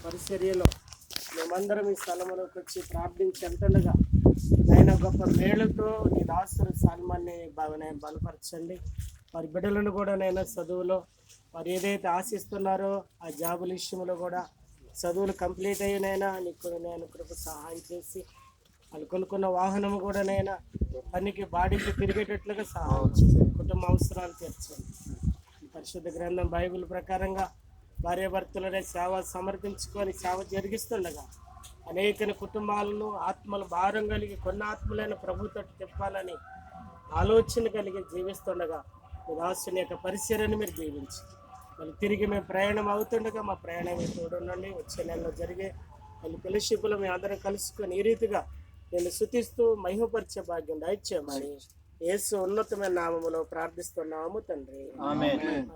పరిచర్యలో మేమందరం ఈ స్థలంలోకి వచ్చి ప్రార్థించేంతగా ఆయన గొప్ప మేలుతో నీ దాసుడు సల్మాన్ని బలపరచండి. వారి బిడ్డలను కూడా నేను చదువులో వారు ఏదైతే ఆశిస్తున్నారో ఆ జాబుల విషయంలో కూడా చదువులు కంప్లీట్ అయినైనా నీకు నేను కృప సహాయం చేసి వాళ్ళు కొనుక్కున్న వాహనం కూడా నైనా పనికి బాడీకి తిరిగేటట్లుగా సహాయం చేయండి. కుటుంబ అవసరాలు తీర్చండి. పరిశుద్ధ గ్రంథం బైబిల్ ప్రకారంగా భార్యాభర్తలనే సేవ సమర్పించుకొని సేవ జరిగిస్తుండగా అనేక కుటుంబాలను ఆత్మలు భారం కలిగి కొన్ని ఆత్మలైన ప్రభుతో తిప్పాలని ఆలోచన కలిగి జీవిస్తుండగా మీ దాసుని యొక్క పరిచర్యను మీరు జీవించి మళ్ళీ తిరిగి మేము ప్రయాణం అవుతుండగా మా ప్రయాణం చూడండి. వచ్చే నెలలో జరిగే మళ్ళీ ఫెలోషిప్లో మేము అందరం కలుసుకొని ఈ రీతిగా నేను స్తుతిస్తూ మహిమపరిచే భాగ్యం దయచేయమని యేసు ఉన్నతమైన నామములో ప్రార్థిస్తున్నాము తండ్రి. ఆమేన్.